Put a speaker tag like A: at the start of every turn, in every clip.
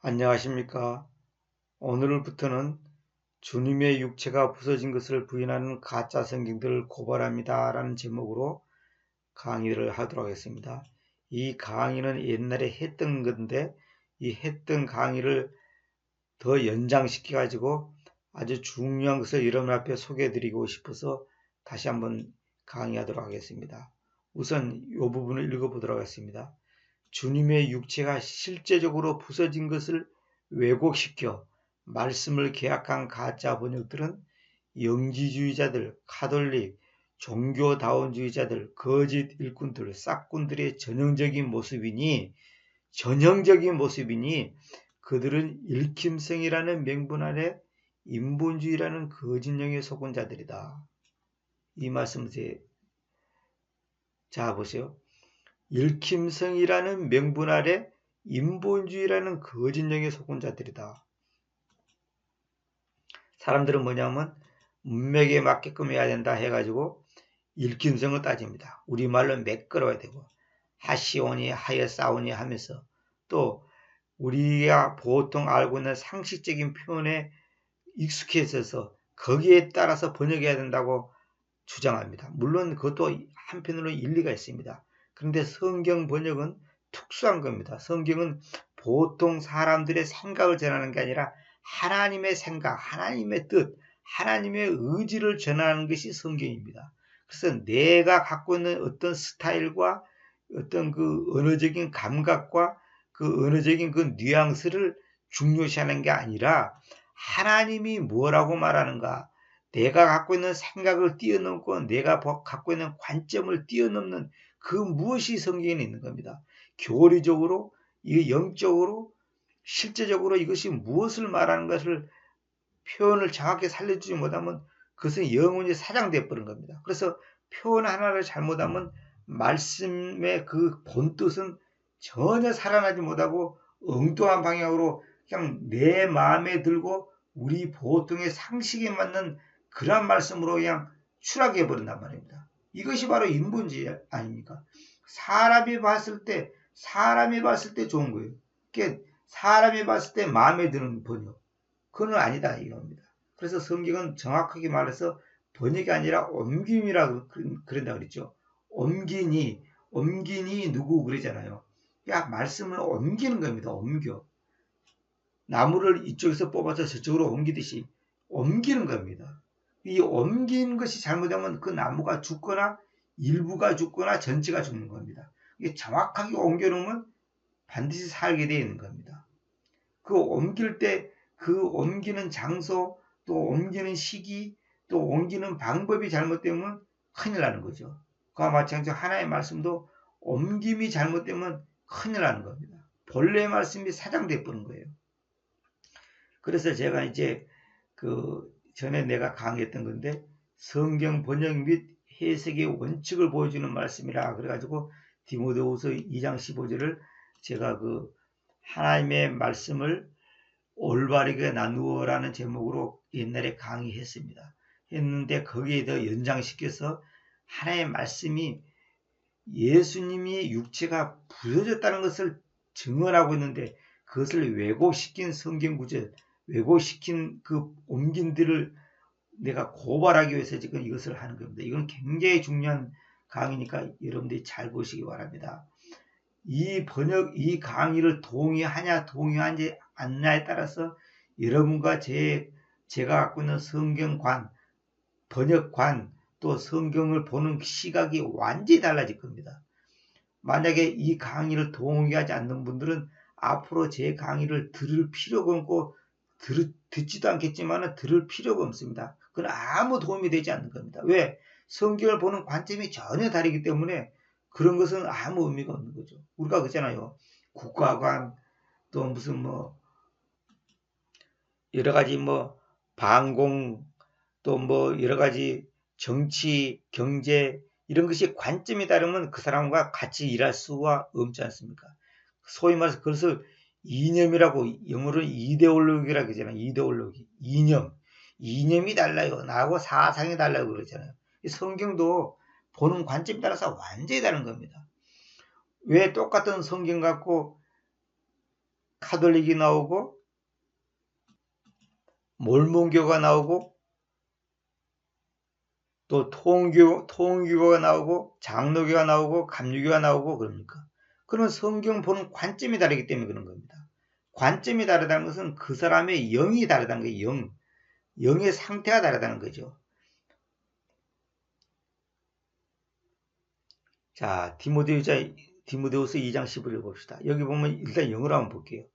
A: 안녕하십니까. 오늘부터는 주님의 육체가 부서진 것을 부인하는 가짜 성경들을 고발합니다 라는 제목으로 강의를 하도록 하겠습니다. 이 강의는 옛날에 했던 건데 이 했던 강의를 더 연장시켜 가지고 아주 중요한 것을 여러분 앞에 소개해 드리고 싶어서 다시 한번 강의하도록 하겠습니다. 우선 이 부분을 읽어보도록 하겠습니다. 주님의 육체가 실제적으로 부서진 것을 왜곡시켜 말씀을 계약한 가짜 번역들은 영지주의자들, 카톨릭, 종교다원주의자들, 거짓 일꾼들, 싹꾼들의 전형적인 모습이니 그들은 일킴성이라는 명분 아래 인본주의라는 거짓령에 속은 자들이다. 이 말씀을 자 보세요. 일킴성이라는 명분 아래 인본주의라는 거짓령에 속은 자들이다. 사람들은 뭐냐면 문맥에 맞게끔 해야 된다 해가지고 일킴성을 따집니다. 우리말로 매끄러워야 되고 하시오니 하여싸우니 하면서 또 우리가 보통 알고 있는 상식적인 표현에 익숙해져서 거기에 따라서 번역해야 된다고 주장합니다. 물론 그것도 한편으로 일리가 있습니다. 그런데 성경 번역은 특수한 겁니다. 성경은 보통 사람들의 생각을 전하는 게 아니라 하나님의 생각, 하나님의 뜻, 하나님의 의지를 전하는 것이 성경입니다. 그래서 내가 갖고 있는 어떤 스타일과 어떤 그 언어적인 감각과 그 언어적인 그 뉘앙스를 중요시하는 게 아니라 하나님이 뭐라고 말하는가, 내가 갖고 있는 생각을 뛰어넘고 내가 갖고 있는 관점을 뛰어넘는 그 무엇이 성경에 있는 겁니다. 교리적으로, 영적으로, 실제적으로 이것이 무엇을 말하는 것을 표현을 정확히 살려주지 못하면 그것은 영원히 사장되어 버린 겁니다. 그래서 표현 하나를 잘못하면 말씀의 그 본뜻은 전혀 살아나지 못하고 엉뚱한 방향으로 그냥 내 마음에 들고 우리 보통의 상식에 맞는 그런 말씀으로 그냥 추락해 버린단 말입니다. 이것이 바로 인본주의 아닙니까? 사람이 봤을 때 좋은 거예요. 그러니까 사람이 봤을 때 마음에 드는 번역. 그건 아니다 이겁니다. 그래서 성경은 정확하게 말해서 번역이 아니라 옮김이라고 그런다 그랬죠. 옮기니 누구 그러잖아요. 야, 말씀을 옮기는 겁니다. 옮겨. 나무를 이쪽에서 뽑아서 저쪽으로 옮기듯이 옮기는 겁니다. 이 옮기는 것이 잘못하면 그 나무가 죽거나 일부가 죽거나 전체가 죽는 겁니다. 이게 정확하게 옮겨놓으면 반드시 살게 되어 있는 겁니다. 그 옮길 때 그 옮기는 장소, 또 옮기는 시기, 또 옮기는 방법이 잘못되면 큰일 나는 거죠. 그와 마찬가지로 하나의 말씀도 옮김이 잘못되면 큰일 나는 겁니다. 본래의 말씀이 사장돼 버린 거예요. 그래서 제가 이제 그 전에 내가 강의했던 건데 성경 번역 및 해석의 원칙을 보여주는 말씀이라 그래가지고 디모데후서 2장 15절을 제가 그 하나님의 말씀을 올바르게 나누어라는 제목으로 옛날에 강의했습니다. 했는데 거기에 더 연장시켜서 하나님의 말씀이 예수님이 육체가 부서졌다는 것을 증언하고 있는데 그것을 왜곡시킨 성경 구절, 왜곡시킨 그 옮긴들을 내가 고발하기 위해서 지금 이것을 하는 겁니다. 이건 굉장히 중요한 강의니까 여러분들이 잘 보시기 바랍니다. 이 강의를 동의하냐 동의하지 않냐에 따라서 여러분과 제가 갖고 있는 성경관, 번역관, 또 성경을 보는 시각이 완전히 달라질 겁니다. 만약에 이 강의를 동의하지 않는 분들은 앞으로 제 강의를 들을 필요가 없고 듣지도 않겠지만 들을 필요가 없습니다. 그건 아무 도움이 되지 않는 겁니다. 왜? 성경을 보는 관점이 전혀 다르기 때문에 그런 것은 아무 의미가 없는 거죠. 우리가 그렇잖아요. 국가관, 또 무슨 뭐 여러 가지 뭐 반공, 또 뭐 여러 가지 정치, 경제 이런 것이 관점이 다르면 그 사람과 같이 일할 수가 없지 않습니까? 소위 말해서 그것을 이념이라고 영어로는 이데올로기라고 하잖아요. 이데올로기, 이념이 달라요. 나하고 사상이 달라고 그러잖아요. 성경도 보는 관점에 따라서 완전히 다른 겁니다. 왜 똑같은 성경 갖고 카톨릭이 나오고 몰몬교가 나오고 또 통교가 나오고 장로교가 나오고 감리교가 나오고 그럽니까? 그러면 성경 보는 관점이 다르기 때문에 그런 겁니다. 관점이 다르다는 것은 그 사람의 영이 다르다는 거예요. 영의 상태가 다르다는 거죠. 자, 디모데후서 2장 15절 봅시다. 여기 보면 일단 영어로 한번 볼게요.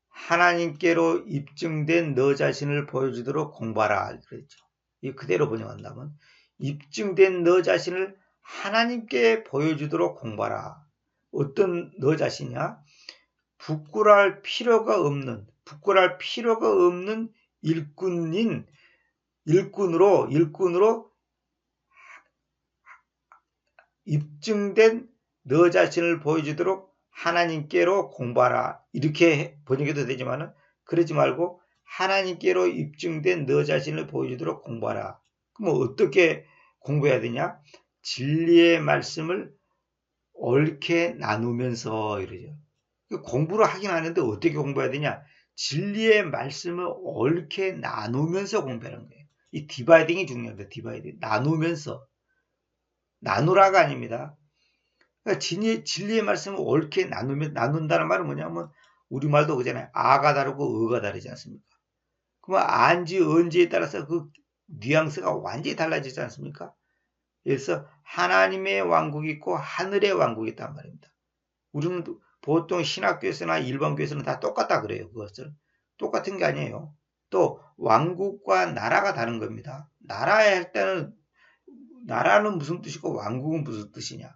A: 하나님께로 입증된 너 자신을 보여주도록 공부하라. 그랬죠. 이 그대로 번역한다면 입증된 너 자신을 하나님께 보여주도록 공부하라. 어떤 너 자신이야? 부끄러울 필요가 없는 일꾼으로 입증된 너 자신을 보여주도록 하나님께로 공부하라. 이렇게 번역해도 되지만은 그러지 말고 하나님께로 입증된 너 자신을 보여주도록 공부하라. 그럼 어떻게 공부해야 되냐? 진리의 말씀을 옳게 나누면서 이러죠. 공부를 하긴 하는데 어떻게 공부해야 되냐? 진리의 말씀을 옳게 나누면서 공부하는 거예요. 이 디바이딩이 중요합니다. 디바이딩. 나누면서. 나누라가 아닙니다. 그러니까 진리의 말씀을 옳게 나눈다는 말은 뭐냐면 우리말도 그잖아요. 아가 다르고 어가 다르지 않습니까? 그러면 안지 언지에 따라서 그 뉘앙스가 완전히 달라지지 않습니까? 그래서 하나님의 왕국이 있고 하늘의 왕국이 있단 말입니다. 우리는 보통 신학교에서나 일반교에서는 다 똑같다 그래요. 그것을 똑같은 게 아니에요. 또 왕국과 나라가 다른 겁니다. 나라에 할 때는 나라는 무슨 뜻이고 왕국은 무슨 뜻이냐?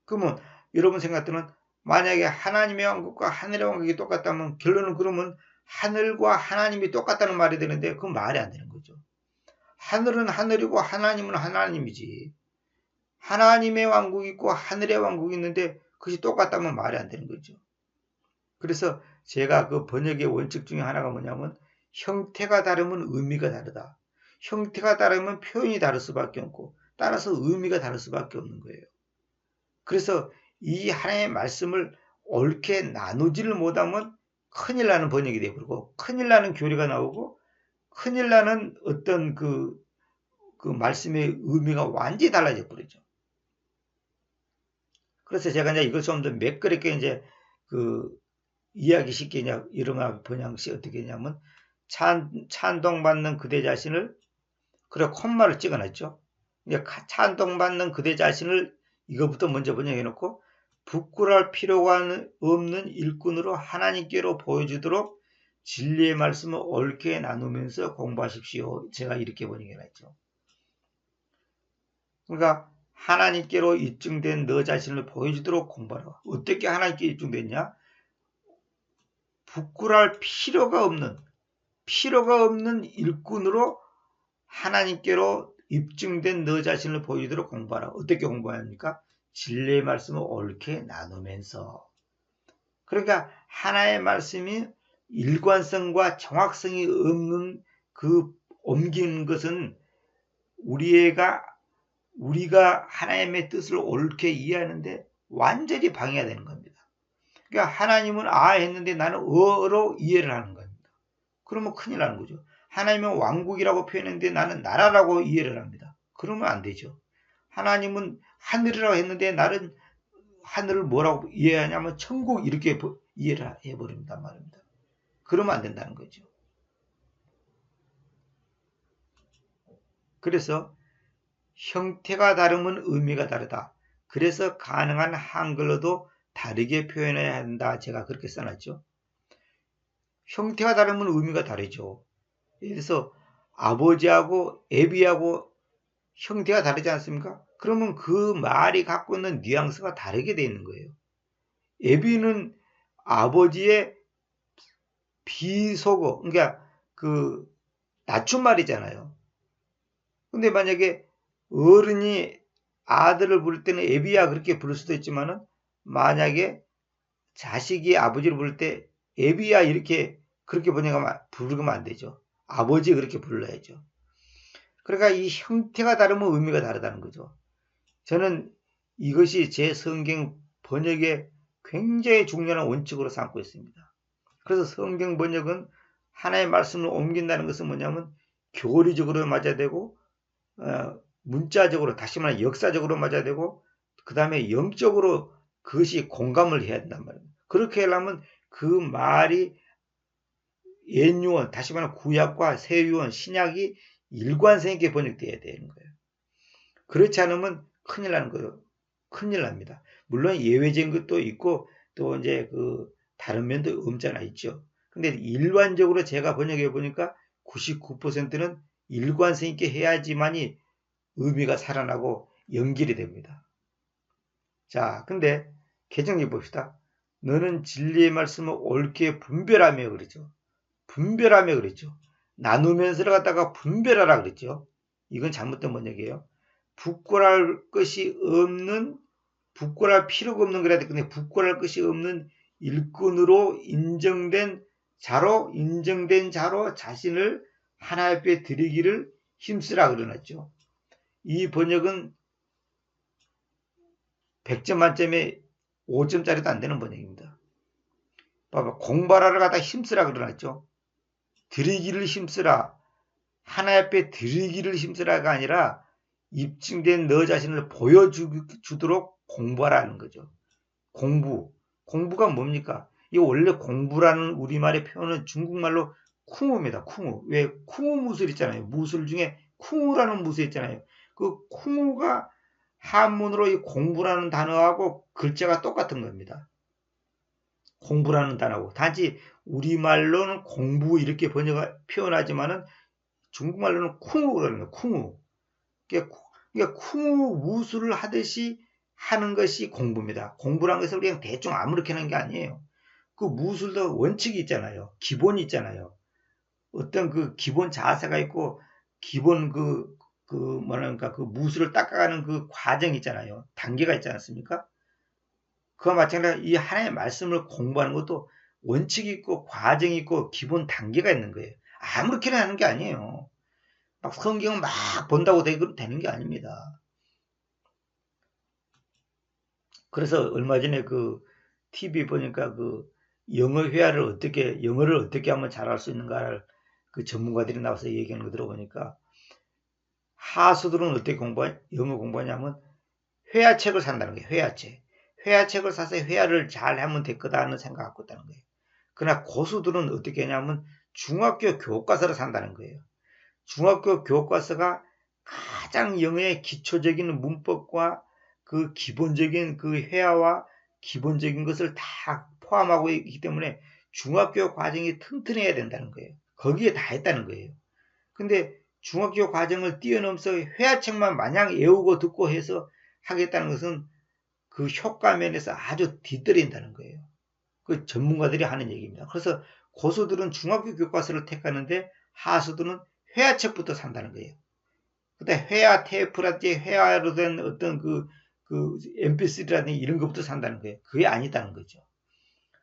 A: 그러면 여러분 생각들은 만약에 하나님의 왕국과 하늘의 왕국이 똑같다면 결론은 그러면 하늘과 하나님이 똑같다는 말이 되는데 그건 말이 안 되는 거죠. 하늘은 하늘이고 하나님은 하나님이지. 하나님의 왕국이 있고 하늘의 왕국이 있는데 그것이 똑같다면 말이 안 되는 거죠. 그래서 제가 그 번역의 원칙 중에 하나가 뭐냐면 형태가 다르면 의미가 다르다. 형태가 다르면 표현이 다를 수밖에 없고 따라서 의미가 다를 수밖에 없는 거예요. 그래서 이 하나님의 말씀을 옳게 나누지를 못하면 큰일 나는 번역이 되어버리고 큰일 나는 교리가 나오고 큰일 나는 어떤 그 말씀의 의미가 완전히 달라져 버리죠. 그래서 제가 이제 이걸 좀 더 매끄럽게 이제 이해하기 쉽게 이런 번역시 어떻게 했냐면 찬동받는 그대 자신을 그래 콤마를 찍어놨죠. 이제 찬동받는 그대 자신을 이거부터 먼저 번역해 놓고 부끄러울 필요가 없는 일꾼으로 하나님께로 보여주도록 진리의 말씀을 옳게 나누면서 공부하십시오. 제가 이렇게 번역해 놨죠. 그러니까 하나님께로 입증된 너 자신을 보여주도록 공부하라. 어떻게 하나님께 입증됐냐? 부끄러울 필요가 없는 일꾼으로 하나님께로 입증된 너 자신을 보여주도록 공부하라. 어떻게 공부해야 합니까? 진리의 말씀을 옳게 나누면서. 그러니까 하나의 말씀이 일관성과 정확성이 없는 그 옮기는 것은 우리가 하나님의 뜻을 옳게 이해하는데 완전히 방해가 되는 겁니다. 그러니까 하나님은 아 했는데 나는 어로 이해를 하는 겁니다. 그러면 큰일 나는 거죠. 하나님은 왕국이라고 표현했는데 나는 나라라고 이해를 합니다. 그러면 안 되죠. 하나님은 하늘이라고 했는데 나는 하늘을 뭐라고 이해하냐면 천국 이렇게 이해를 해버린단 말입니다. 그러면 안 된다는 거죠. 그래서 형태가 다르면 의미가 다르다. 그래서 가능한 한글로도 다르게 표현해야 한다. 제가 그렇게 써놨죠. 형태가 다르면 의미가 다르죠. 그래서 아버지하고 애비하고 형태가 다르지 않습니까? 그러면 그 말이 갖고 있는 뉘앙스가 다르게 되어 있는 거예요. 애비는 아버지의 비속어, 그러니까 그 낮춤말이잖아요. 근데 만약에 어른이 아들을 부를 때는 애비야 그렇게 부를 수도 있지만은 만약에 자식이 아버지를 부를 때 애비야 이렇게 그렇게 부르면 안 되죠. 아버지 그렇게 불러야죠. 그러니까 이 형태가 다르면 의미가 다르다는 거죠. 저는 이것이 제 성경 번역의 굉장히 중요한 원칙으로 삼고 있습니다. 그래서 성경 번역은 하나의 말씀을 옮긴다는 것은 뭐냐면 교리적으로 맞아야 되고 문자적으로 다시 말해 역사적으로 맞아야 되고 그 다음에 영적으로 그것이 공감을 해야 된단 말입니다. 그렇게 하려면 그 말이 옛유언 다시 말해 구약과 새유언 신약이 일관성 있게 번역되어야 되는 거예요. 그렇지 않으면 큰일 나는 거예요. 큰일 납니다. 물론 예외적인 것도 있고 또 이제 그 다른 면도 없잖아 있죠. 근데 일반적으로 제가 번역해 보니까 99%는 일관성 있게 해야지만이 의미가 살아나고 연결이 됩니다. 자, 근데 개정해 봅시다. 너는 진리의 말씀을 옳게 분별하며 그러죠. 분별하며 그랬죠. 나누면서를 갖다가 분별하라 그랬죠. 이건 잘못된 번역이에요. 부끄러울 것이 없는 부끄러울 필요가 없는 그래야 되는데 부끄러울 것이 없는 일꾼으로 인정된 자로 자신을 하나님 앞에 드리기를 힘쓰라 그러놨죠. 이 번역은 100점 만점에 5점짜리도 안 되는 번역입니다. 봐봐, 공부하라를 갖다 힘쓰라 그러놨죠. 드리기를 힘쓰라. 하나님 앞에 드리기를 힘쓰라가 아니라 입증된 너 자신을 보여주도록 공부하라는 거죠. 공부가 뭡니까? 이 원래 공부라는 우리말의 표현은 중국말로 쿵우입니다. 쿵우. 왜 쿵우 무술 있잖아요. 무술 중에 쿵우라는 무술 있잖아요. 그 쿵우가 한문으로 이 공부라는 단어하고 글자가 똑같은 겁니다. 공부라는 단어하고 단지 우리말로는 공부 이렇게 표현하지만은 중국말로는 쿵우 그러는 거예요. 쿵우. 그러니까 쿵우 무술을 하듯이 하는 것이 공부입니다. 공부라는 것을 그냥 대충 아무렇게 하는 게 아니에요. 그 무술도 원칙이 있잖아요. 기본이 있잖아요. 어떤 그 기본 자세가 있고 기본 그 무술을 닦아가는 그 과정이 있잖아요. 단계가 있지 않습니까? 그와 마찬가지로 이 하나님의 말씀을 공부하는 것도 원칙이 있고 과정이 있고 기본 단계가 있는 거예요. 아무렇게나 하는 게 아니에요. 막 성경을 막 본다고 되는 게 아닙니다. 그래서 얼마 전에 그 TV 보니까 그 영어를 어떻게 하면 잘할 수 있는가를 그 전문가들이 나와서 얘기하는 거 들어보니까 하수들은 어떻게 영어 공부하냐면 회화책을 산다는 거예요. 회화책을 사서 회화를 잘 하면 될 거다는 생각 갖고 있다는 거예요. 그러나 고수들은 어떻게 하냐면 중학교 교과서를 산다는 거예요. 중학교 교과서가 가장 영어의 기초적인 문법과 그 기본적인 그 회화와 기본적인 것을 다 포함하고 있기 때문에 중학교 과정이 튼튼해야 된다는 거예요. 거기에 다 했다는 거예요. 근데 중학교 과정을 뛰어넘어서 회화책만 마냥 외우고 듣고 해서 하겠다는 것은 그 효과 면에서 아주 뒤떨어진다는 거예요. 그 전문가들이 하는 얘기입니다. 그래서 고수들은 중학교 교과서를 택하는데 하수들은 회화책부터 산다는 거예요. 그다음에 회화 테이프라든지 회화로 된 어떤 그 mp3라든지 이런 것부터 산다는 거예요. 그게 아니다는 거죠.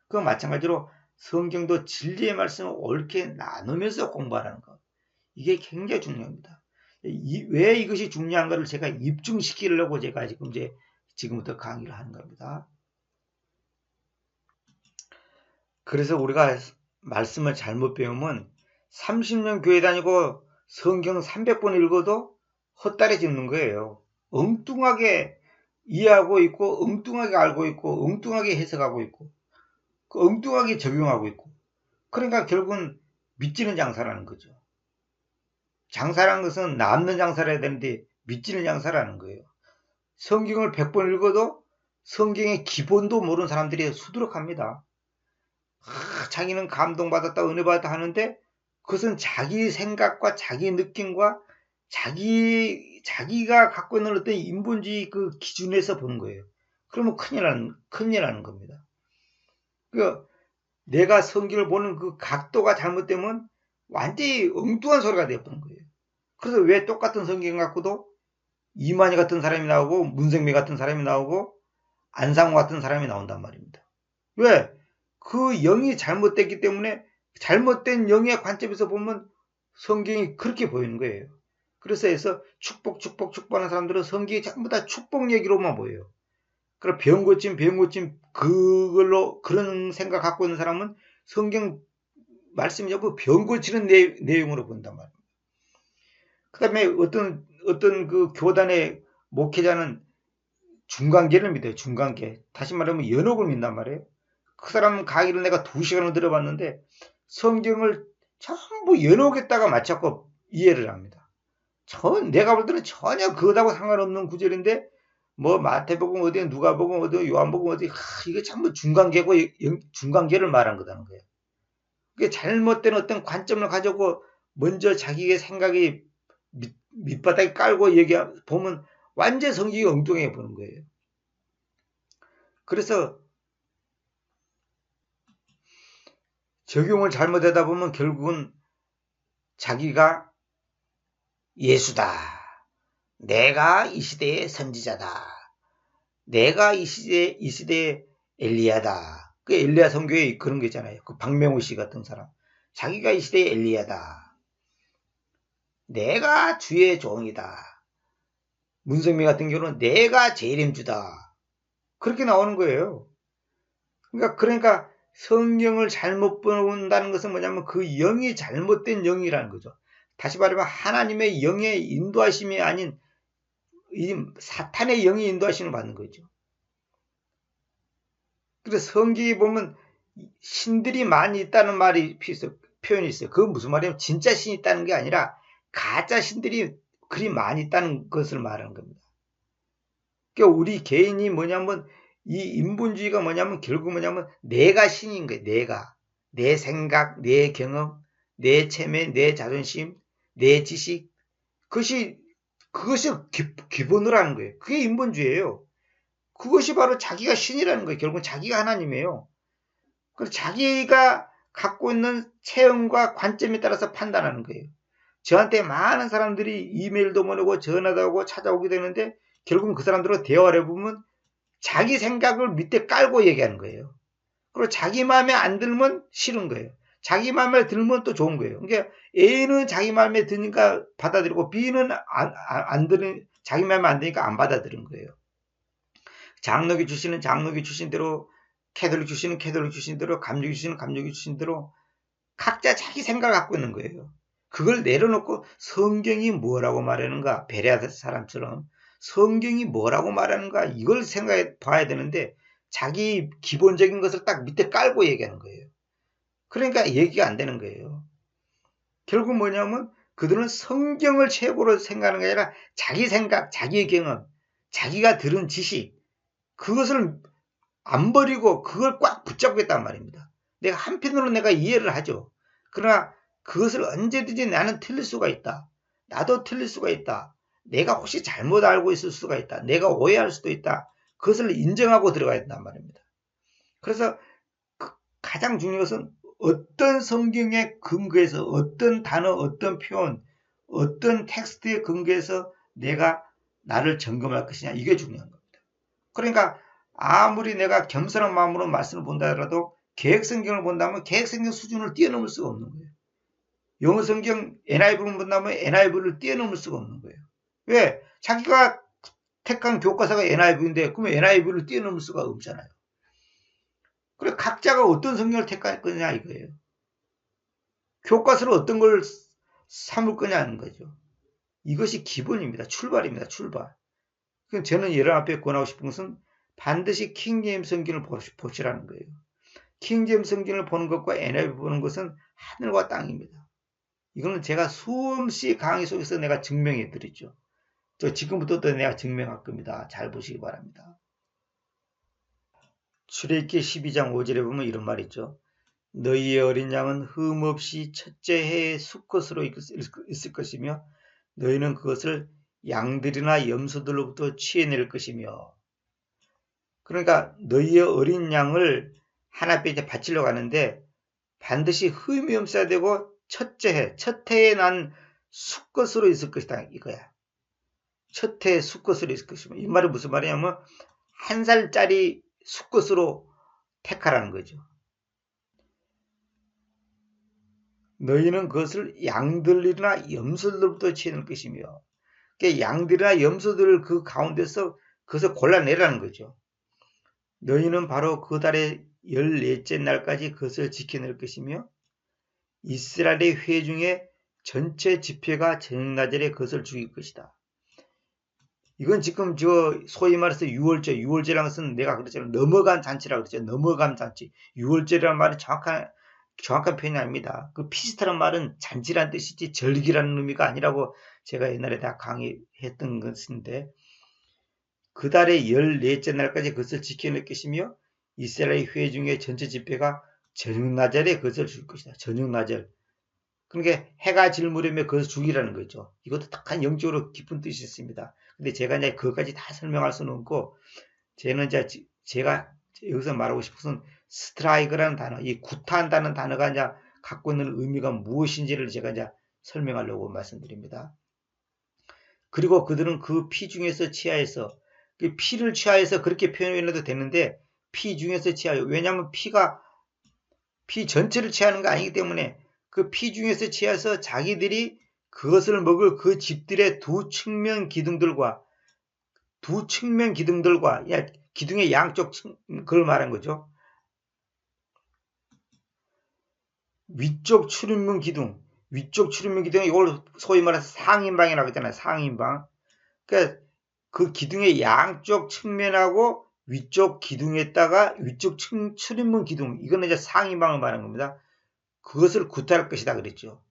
A: 그 마찬가지로 성경도 진리의 말씀을 옳게 나누면서 공부하라는 것. 이게 굉장히 중요합니다. 왜 이것이 중요한가를 제가 입증시키려고 제가 지금부터 강의를 하는 겁니다. 그래서 우리가 말씀을 잘못 배우면 30년 교회 다니고 성경 300번 읽어도 헛다리 짚는 거예요. 엉뚱하게 이해하고 있고 엉뚱하게 알고 있고 엉뚱하게 해석하고 있고 엉뚱하게 적용하고 있고 그러니까 결국은 믿지는 장사라는 거죠. 장사라는 것은 남는 장사를 해야 되는데 믿지는 장사라는 거예요. 성경을 100번 읽어도 성경의 기본도 모르는 사람들이 수두룩합니다. 자기는 감동받았다 은혜받았다 하는데 그것은 자기 생각과 자기 느낌과 자기가 갖고 있는 어떤 인본주의 그 기준에서 보는 거예요. 그러면 큰일 나는 겁니다. 그 내가 성경을 보는 그 각도가 잘못되면 완전히 엉뚱한 소리가 되어버린 거예요. 그래서 왜 똑같은 성경 갖고도 이만희 같은 사람이 나오고 문생미 같은 사람이 나오고 안상호 같은 사람이 나온단 말입니다. 왜? 그 영이 잘못됐기 때문에 잘못된 영의 관점에서 보면 성경이 그렇게 보이는 거예요. 그래서 축복하는 사람들은 성경이 전부 다 축복 얘기로만 보여요. 그럼 병 고침 그걸로 그런 생각 갖고 있는 사람은 성경 말씀이 전부 병 고치는 내용으로 본단 말이에요. 그 다음에 어떤 그 교단의 목회자는 중간계를 믿어요. 중간계. 다시 말하면 연옥을 믿단 말이에요. 그 사람 강의를 내가 2시간을 들어봤는데 성경을 전부 연옥에다가 맞춰서 이해를 합니다. 내가 볼 때는 전혀 그거하고 상관없는 구절인데 뭐 마태복음 어디 누가복음 어디 요한복음 어디 이게 전부 중간계고 중간계를 말한 거다는 거예요. 그게 잘못된 어떤 관점을 가지고 먼저 자기의 생각이 밑바닥에 깔고 보면 완전 성경이 엉뚱해 보는 거예요. 그래서 적용을 잘못하다 보면 결국은 자기가 예수다. 내가 이 시대의 선지자다. 내가 이 시대의 엘리야다. 그 엘리야 선교에 그런 게 있잖아요. 그 박명호 씨 같은 사람. 자기가 이 시대의 엘리야다. 내가 주의 종이다. 문성미 같은 경우는 내가 재림주다. 그렇게 나오는 거예요. 그러니까 성경을 잘못 본다는 것은 뭐냐면 그 영이 잘못된 영이라는 거죠. 다시 말하면 하나님의 영의 인도하심이 아닌 사탄의 영이 인도하심을 받는 거죠. 그래서 성경에 보면 신들이 많이 있다는 표현이 있어요. 그건 무슨 말이냐면 진짜 신이 있다는 게 아니라 가짜 신들이 그리 많이 있다는 것을 말하는 겁니다. 그러니까 우리 개인이 뭐냐면 이 인본주의가 뭐냐면 결국 뭐냐면 내가 신인 거예요. 내 생각, 내 경험, 내 체면, 내 자존심, 내 지식 그것이 기본으로 하는 거예요. 그게 인본주의예요. 그것이 바로 자기가 신이라는 거예요. 결국은 자기가 하나님이에요. 그래서 자기가 갖고 있는 체험과 관점에 따라서 판단하는 거예요. 저한테 많은 사람들이 이메일도 보내고 전화도 하고 찾아오게 되는데 결국은 그 사람들과 대화를 해보면 자기 생각을 밑에 깔고 얘기하는 거예요. 그리고 자기 마음에 안 들면 싫은 거예요. 자기 마음에 들면 또 좋은 거예요. 그러니까 A는 자기 마음에 드니까 받아들이고 B는 자기 마음에 안 드니까 안 받아들인 거예요. 장로교 주시는 장로교 주신 대로, 캐톨릭 주시는 캐톨릭 주신 대로, 감리교 주시는 감리교 주신 대로 각자 자기 생각을 갖고 있는 거예요. 그걸 내려놓고 성경이 뭐라고 말하는가, 베레아 사람처럼 성경이 뭐라고 말하는가 이걸 생각해 봐야 되는데 자기 기본적인 것을 딱 밑에 깔고 얘기하는 거예요. 그러니까 얘기가 안 되는 거예요. 결국 뭐냐면 그들은 성경을 최고로 생각하는 게 아니라 자기 생각, 자기의 경험, 자기가 들은 지식 그것을 안 버리고 그걸 꽉 붙잡고 있단 말입니다. 내가 한편으로 내가 이해를 하죠. 그러나 그것을 언제든지 나는 틀릴 수가 있다. 나도 틀릴 수가 있다. 내가 혹시 잘못 알고 있을 수가 있다. 내가 오해할 수도 있다. 그것을 인정하고 들어가야 된단 말입니다. 그래서 가장 중요한 것은 어떤 성경의 근거에서 어떤 단어, 어떤 표현, 어떤 텍스트의 근거에서 내가 나를 점검할 것이냐 이게 중요한 겁니다. 그러니까 아무리 내가 겸손한 마음으로 말씀을 본다 하더라도 개혁성경을 본다면 개혁성경 수준을 뛰어넘을 수가 없는 거예요. 영어성경 NIV를 본다면 NIV를 뛰어넘을 수가 없는 거예요. 왜? 자기가 택한 교과서가 NIV인데 그러면 NIV를 뛰어넘을 수가 없잖아요. 그래 각자가 어떤 성경을 택할 거냐 이거예요. 교과서로 어떤 걸 삼을 거냐는 거죠. 이것이 기본입니다. 출발입니다. 출발. 그럼 저는 여러분 앞에 권하고 싶은 것은 반드시 킹제임스 성경을 보시라는 거예요. 킹제임스 성경을 보는 것과 NIV 보는 것은 하늘과 땅입니다. 이거는 제가 수없이 강의 속에서 내가 증명해 드리죠. 저 지금부터 또 내가 증명할 겁니다. 잘 보시기 바랍니다. 출애굽기 12장 5절에 보면 이런 말이 있죠. 너희의 어린 양은 흠없이 첫째 해의 수컷으로 있을 것이며 너희는 그것을 양들이나 염소들로부터 취해낼 것이며 그러니까 너희의 어린 양을 하나님께 이제 바치려고 하는데 반드시 흠이 없어야 되고 첫 해에 난 수컷으로 있을 것이다 이거야. 첫 해에 수컷으로 있을 것이며 이 말은 무슨 말이냐면 1살짜리 수컷으로 택하라는 거죠. 너희는 그것을 양들이나 염소들로부터 취해낼 것이며 그러니까 양들이나 염소들을 그 가운데서 그것을 골라내라는 거죠. 너희는 바로 그 달의 14째 날까지 그것을 지켜낼 것이며 이스라엘의 회중의 전체 집회가 저녁나절에 그것을 죽일 것이다. 이건 지금 소위 말해서 유월절이라는 것은 내가 그랬잖아요. 넘어간 잔치라고 그랬죠. 넘어간 잔치. 유월절이라는 말은 정확한 표현이 아닙니다. 그 피스타란 말은 잔치란 뜻이지 절기라는 의미가 아니라고 제가 옛날에 다 강의했던 것인데, 그 달의 14째 날까지 그것을 지켜낼 것이며 이스라엘 회중의 전체 집회가 저녁나절에 그것을 죽일 것이다. 저녁나절. 그러니까 해가 질 무렵에 그것을 죽이라는 거죠. 이것도 딱한 영적으로 깊은 뜻이 있습니다. 근데 제가 이제 그것까지 다 설명할 수는 없고, 제가 여기서 말하고 싶은 것은 스트라이크라는 단어, 이 구타한다는 단어가 이제 갖고 있는 의미가 무엇인지를 제가 이제 설명하려고 말씀드립니다. 그리고 그들은 그 피 중에서 취하여서, 그 피를 취하여서 그렇게 표현해도 되는데, 피 중에서 취하여, 왜냐하면 피 전체를 취하는 거 아니기 때문에 그 피 중에서 취해서 자기들이 그것을 먹을 그 집들의 두 측면 기둥들과 기둥의 양쪽 그걸 말한 거죠. 위쪽 출입문 기둥 이걸 소위 말해서 상인방이라고 했잖아요. 상인방. 그러니까 그 기둥의 양쪽 측면하고 위쪽 기둥에다가 위쪽 출입문 기둥, 이거는 이제 상인방을 말하는 겁니다. 그것을 구타할 것이다 그랬죠.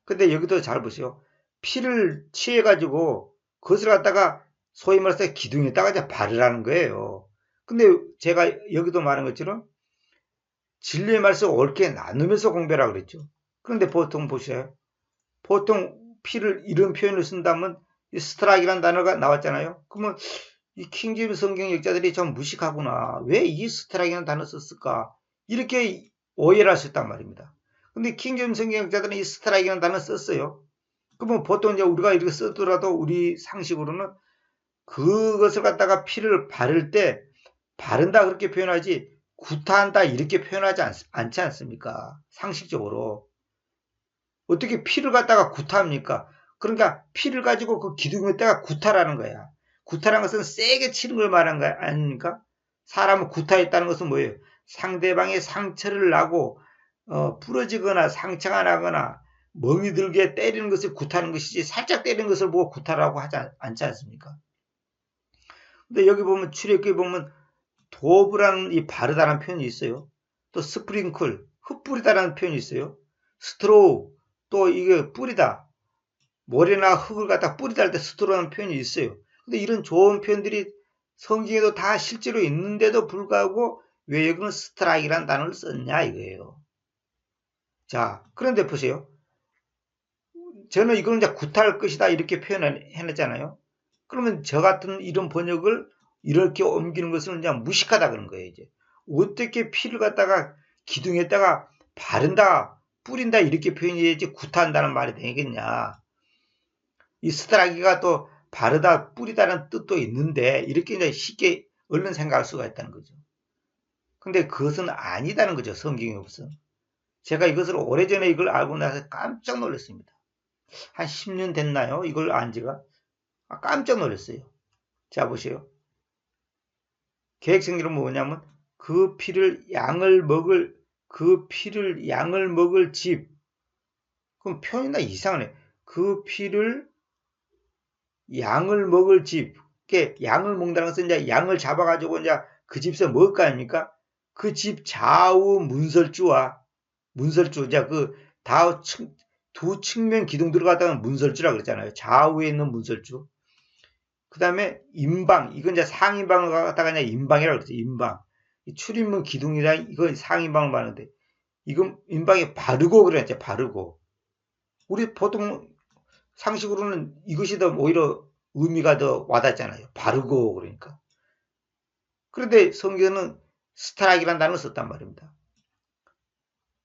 A: 근데 여기도 잘 보세요. 피를 취해가지고 그것을 갖다가 소위 말해서 기둥에다가 이제 바르라는 거예요. 근데 제가 여기도 말한 것처럼 진리의 말씀을 옳게 나누면서 공부하라고 그랬죠. 그런데 보통 보셔요. 보통 피를 이런 표현을 쓴다면 스트라이크라는 단어가 나왔잖아요. 그러면 이 킹제임스 성경 역자들이 좀 무식하구나. 왜 이 스트라이크라는 단어 썼을까? 이렇게 오해를 할 수 있단 말입니다. 근데 킹제임스 성경자들은 이 스트라이크라는 단어 썼어요. 그러면 보통 이제 우리가 이렇게 쓰더라도 우리 상식으로는 그것을 갖다가 피를 바를 때 바른다 그렇게 표현하지 구타한다 이렇게 표현하지 않지 않습니까? 상식적으로. 어떻게 피를 갖다가 구타합니까? 그러니까 피를 가지고 그 기둥에다가 구타라는 거야. 구타라는 것은 세게 치는 걸 말하는 거 아닙니까? 사람을 구타했다는 것은 뭐예요? 상대방의 상처를 나고 부러지거나 상처가 나거나 멍이 들게 때리는 것을 구타하는 것이지 살짝 때리는 것을 보고 구타라고 하지 않지 않습니까? 근데 여기 보면 출애굽기 보면 도브라는 이 바르다라는 표현이 있어요. 또 스프링클, 흩뿌리다라는 표현이 있어요. 스트로우, 또 이게 뿌리다. 모래나 흙을 갖다 뿌리다 할 때 스트로우라는 표현이 있어요. 근데 이런 좋은 표현들이 성경에도 다 실제로 있는데도 불구하고 왜 여기는 스트라이크라는 단어를 썼냐 이거예요. 자, 그런데 보세요. 저는 이걸 이제 구타할 것이다 이렇게 표현을 해냈잖아요. 그러면 저 같은 이런 번역을 이렇게 옮기는 것은 그냥 무식하다 그런 거예요. 이제 어떻게 피를 갖다가 기둥에다가 바른다, 뿌린다 이렇게 표현해야지 구타한다는 말이 되겠냐. 이 스트라이크가 또 바르다, 뿌리다는 뜻도 있는데 이렇게 이제 쉽게 얼른 생각할 수가 있다는 거죠. 근데 그것은 아니다는 거죠. 성경에 없어. 제가 이것을 오래전에 이걸 알고 나서 깜짝 놀랐습니다. 한 10년 됐나요? 이걸 안 지가? 깜짝 놀랐어요. 자, 보세요. 계획성경은 뭐냐면 그 피를 양을 먹을 집. 그럼 표현이 나 이상하네. 그 피를 양을 먹을 집. 양을 먹는다는 것은 이제 양을 잡아가지고 이제 그 집에서 먹을 거 아닙니까? 그 집 좌우 문설주, 이제 두 측면 기둥 들어가다가 문설주라 그랬잖아요. 좌우에 있는 문설주. 그 다음에 임방, 이건 이제 상인방을 갖다가 그냥 임방이라고 그랬죠. 임방. 출입문 기둥이랑 이건 상인방을 말하는데, 이건 임방이 바르고 그랬죠. 바르고. 우리 보통 상식으로는 이것이 더 오히려 의미가 더 와닿잖아요. 바르고 그러니까. 그런데 성경은 스트라이크라는 단어를 썼단 말입니다.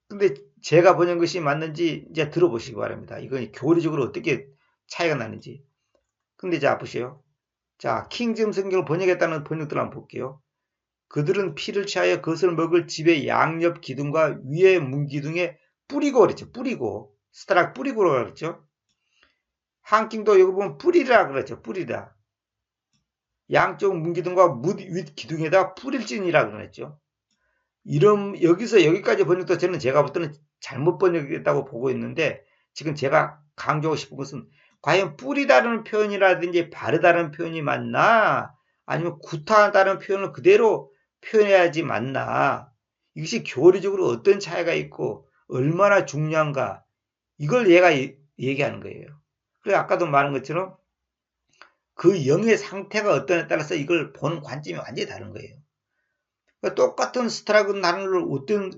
A: 근데 제가 번역한 것이 맞는지 이제 들어보시기 바랍니다. 이건 교리적으로 어떻게 차이가 나는지. 근데 자, 보세요. 자, 킹제임스 성경을 번역했다는 번역들 한번 볼게요. 그들은 피를 취하여 그것을 먹을 집의 양옆 기둥과 위의 문기둥에 뿌리고 그랬죠. 뿌리고. 스트라이크 뿌리고 그랬죠. 한킹도 여기 보면 뿌리라 그랬죠. 뿌리다. 양쪽 문기둥과 윗 기둥에다 뿌릴지니라 그랬죠. 이런 여기서 여기까지 번역도 저는 제가 볼 때는 잘못 번역했다고 보고 있는데, 지금 제가 강조하고 싶은 것은 과연 뿌리다라는 표현이라든지 바르다는 표현이 맞나, 아니면 구타하다는 표현을 그대로 표현해야지 맞나, 이것이 교리적으로 어떤 차이가 있고 얼마나 중요한가, 이걸 얘가 얘기하는 거예요. 그래서 아까도 말한 것처럼 그 영의 상태가 어떠냐에 따라서 이걸 보는 관점이 완전히 다른 거예요. 그러니까 똑같은 스트라이크는 나는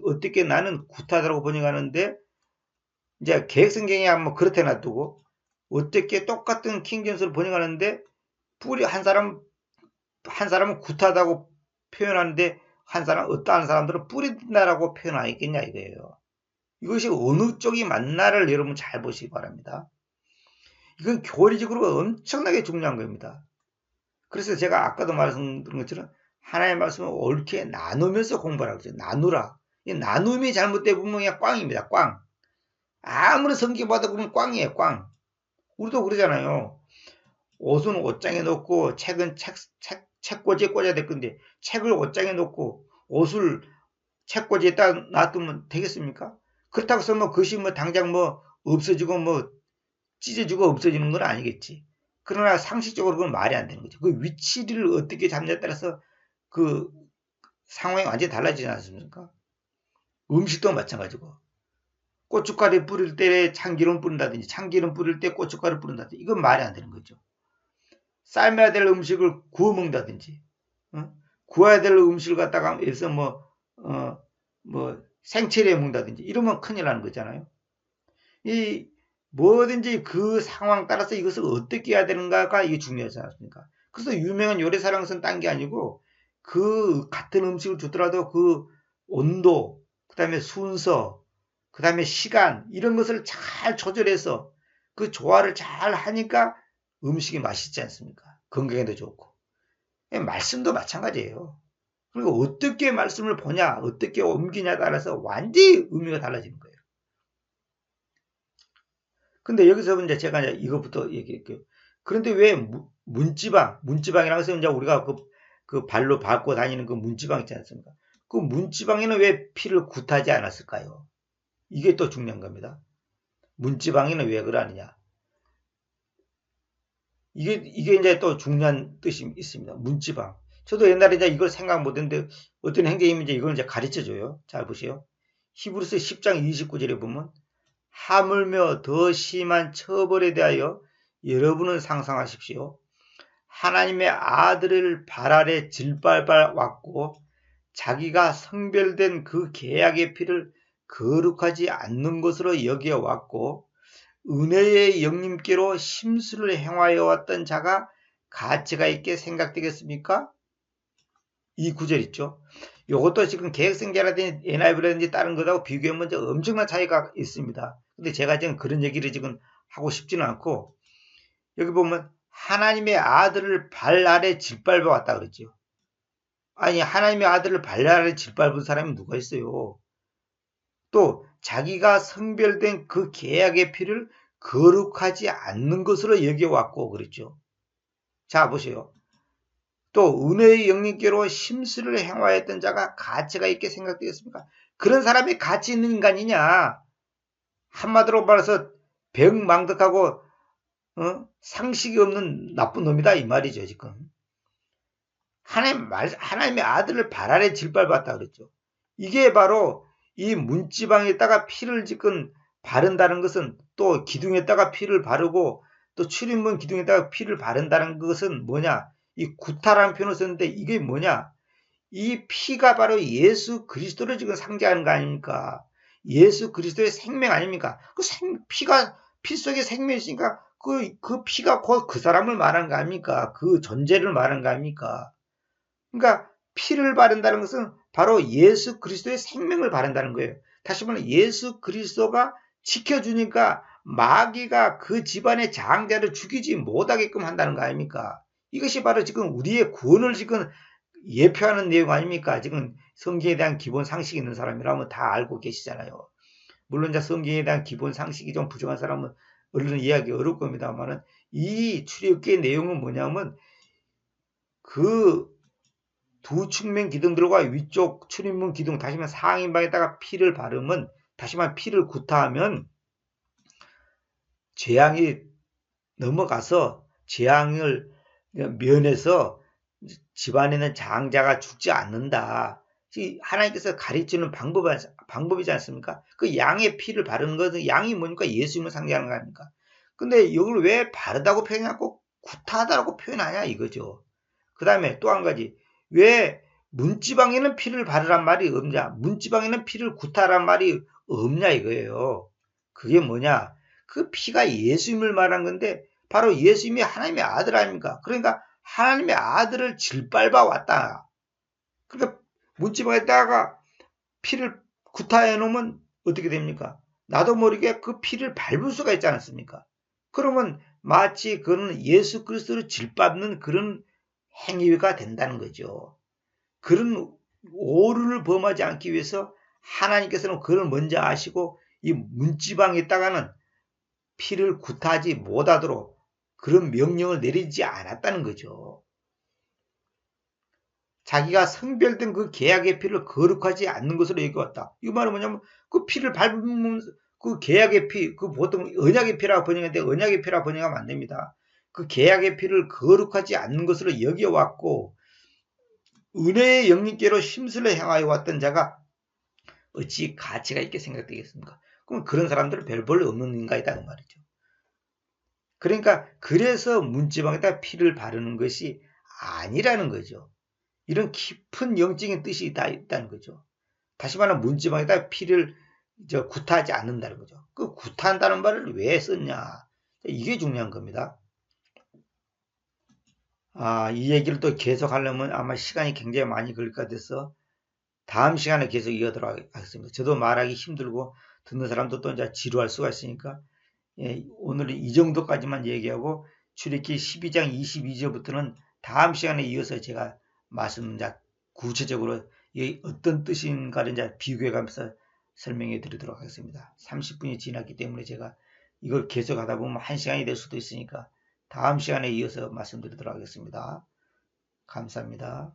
A: 어떻게 나는 구타다라고 번역하는데, 이제 개혁성경에 한번 그렇게 놔두고 어떻게 똑같은 킹제임스를 번역하는데 뿌리 한 사람은 구타다고 표현하는데 어떠한 사람들은 뿌린다라고 표현하겠냐 이거예요. 이것이 어느 쪽이 맞나를 여러분 잘 보시기 바랍니다. 이건 교리적으로 엄청나게 중요한 겁니다. 그래서 제가 아까도 말씀드린 것처럼 하나님의 말씀을 옳게 나누면서 공부하라고 그러죠. 나누라. 이 나눔이 잘못되면 분명히 꽝입니다. 꽝. 아무리 성경 봐도 그러면 꽝이에요. 꽝. 우리도 그러잖아요. 옷은 옷장에 놓고 책은 책꽂이에 꽂아야 될 건데, 책을 옷장에 놓고 옷을 책꽂이에다 놔두면 되겠습니까? 그렇다고 해서 그것이 당장 없어지고 찢어지고 없어지는 건 아니겠지. 그러나 상식적으로 그건 말이 안 되는 거죠. 그 위치를 어떻게 잡냐에 따라서 그 상황이 완전히 달라지지 않습니까? 음식도 마찬가지고. 고춧가루 뿌릴 때 참기름 뿌린다든지, 참기름 뿌릴 때 고춧가루 뿌린다든지, 이건 말이 안 되는 거죠. 삶아야 될 음식을 구워 먹는다든지, 구워야 될 음식을 갖다가 해서 생채리에 먹는다든지, 이러면 큰일 나는 거잖아요. 뭐든지 그 상황 따라서 이것을 어떻게 해야 되는가가 이게 중요하지 않습니까? 그래서 유명한 요리사랑은 딴 게 아니고, 그 같은 음식을 주더라도 그 온도, 그 다음에 순서, 그 다음에 시간, 이런 것을 잘 조절해서 그 조화를 잘 하니까 음식이 맛있지 않습니까? 건강에도 좋고. 말씀도 마찬가지예요. 그리고 어떻게 말씀을 보냐, 어떻게 옮기냐에 따라서 완전히 의미가 달라지는 거예요. 근데 여기서 이제 제가 이것부터 얘기할게요. 그런데 왜 문지방이라고 해서 이제 우리가 그 발로 밟고 다니는 그 문지방 있지 않습니까? 그 문지방에는 왜 피를 굿하지 않았을까요? 이게 또 중요한 겁니다. 문지방에는 왜 그러느냐? 이게 이제 또 중요한 뜻이 있습니다. 문지방. 저도 옛날에 이제 이걸 생각 못 했는데 어떤 행제님이 이제 이걸 이제 가르쳐 줘요. 잘 보세요. 히브리서 10장 29절에 보면, 하물며 더 심한 처벌에 대하여 여러분은 상상하십시오. 하나님의 아들을 발 아래 질발발 왔고 자기가 성별된 그 계약의 피를 거룩하지 않는 것으로 여겨 왔고 은혜의 영님께로 심술을 행하여 왔던 자가 가치가 있게 생각되겠습니까? 이 구절 있죠. 이것도 지금 개혁성경이라든지 NIV라든지 다른 것하고 비교하면 엄청난 차이가 있습니다. 근데 제가 지금 그런 얘기를 지금 하고 싶지는 않고, 여기 보면 하나님의 아들을 발 아래 짓밟아 왔다 그랬죠. 아니, 하나님의 아들을 발 아래 짓밟은 사람이 누가 있어요? 또 자기가 성별된 그 계약의 피를 거룩하지 않는 것으로 여겨왔고 그랬죠. 자, 보세요. 또 은혜의 영님께로 심술을 행하였던 자가 가치가 있게 생각되겠습니까? 그런 사람이 가치 있는 인간이냐? 한마디로 말해서 병망덕하고 상식이 없는 나쁜 놈이다 이 말이죠. 지금 하나님의 아들을 발 아래 질밟았다 그랬죠. 이게 바로 이 문지방에다가 피를 지금 바른다는 것은, 또 기둥에다가 피를 바르고 또 출입문 기둥에다가 피를 바른다는 것은 뭐냐? 이 구타라는 표현을 썼는데 이게 뭐냐? 이 피가 바로 예수 그리스도를 지금 상징하는 거 아닙니까? 예수 그리스도의 생명 아닙니까? 피 속에 생명이 있으니까 그 피가 곧 그 사람을 말하는 거 아닙니까? 그 존재를 말하는 거 아닙니까? 그러니까 피를 바른다는 것은 바로 예수 그리스도의 생명을 바른다는 거예요. 다시 말하면 예수 그리스도가 지켜주니까 마귀가 그 집안의 장자를 죽이지 못하게끔 한다는 거 아닙니까? 이것이 바로 지금 우리의 구원을 지금 예표하는 내용 아닙니까? 지금 성경에 대한 기본 상식이 있는 사람이라면 다 알고 계시잖아요. 물론 성경에 대한 기본 상식이 좀 부족한 사람은 얼른 이해하기 어려울 겁니다만은, 이 출애굽기의 내용은 뭐냐면 그 두 측면 기둥들과 위쪽 출입문 기둥, 다시 말해 상인방에다가 피를 바르면, 다시 말해 피를 구타하면 재앙이 넘어가서 재앙을 면해서 집안에는 장자가 죽지 않는다. 하나님께서 가르치는 방법이지 않습니까? 그 양의 피를 바르는 것은, 양이 뭐니까 예수님을 상징하는 거 아닙니까? 근데 이걸 왜 바르다고 표현하고 구타하다라고 표현하냐 이거죠. 그 다음에 또 한 가지, 왜 문지방에는 피를 바르란 말이 없냐, 문지방에는 피를 구타란 말이 없냐 이거예요. 그게 뭐냐, 그 피가 예수님을 말한 건데 바로 예수님이 하나님의 아들 아닙니까? 그러니까 하나님의 아들을 짓밟아 왔다. 그러니까 문지방에다가 피를 구타해 놓으면 어떻게 됩니까? 나도 모르게 그 피를 밟을 수가 있지 않습니까? 그러면 마치 그는 예수 그리스도를 짓밟는 그런 행위가 된다는 거죠. 그런 오류를 범하지 않기 위해서 하나님께서는 그를 먼저 아시고 이 문지방에다가는 피를 구타하지 못하도록 그런 명령을 내리지 않았다는 거죠. 자기가 성별된 그 계약의 피를 거룩하지 않는 것으로 여겨왔다. 이 말은 뭐냐면 그 피를 밟으면 그 계약의 피, 그 보통 언약의 피라고 번역하는데 언약의 피라고 번역하면 안 됩니다. 그 계약의 피를 거룩하지 않는 것으로 여겨왔고 은혜의 영님께로 힘쓰려 행하여 왔던 자가 어찌 가치가 있게 생각되겠습니까? 그럼 그런 사람들은 별 볼 없는 인간이다 그 말이죠. 그러니까 그래서 문지방에다 피를 바르는 것이 아니라는 거죠. 이런 깊은 영적인 뜻이 있다는 거죠. 다시 말하면 문지방에다 피를 구타하지 않는다는 거죠. 그 구타한다는 말을 왜 썼냐? 이게 중요한 겁니다. 이 얘기를 또 계속 하려면 아마 시간이 굉장히 많이 걸릴 것 같아서 다음 시간에 계속 이어가도록 하겠습니다. 저도 말하기 힘들고 듣는 사람도 또 이제 지루할 수가 있으니까 오늘은 이 정도까지만 얘기하고 출애굽기 12장 22절부터는 다음 시간에 이어서 제가 말씀 구체적으로 어떤 뜻인가를 이제 비교해 가면서 설명해 드리도록 하겠습니다. 30분이 지났기 때문에 제가 이걸 계속 하다 보면 1시간이 될 수도 있으니까 다음 시간에 이어서 말씀드리도록 하겠습니다. 감사합니다.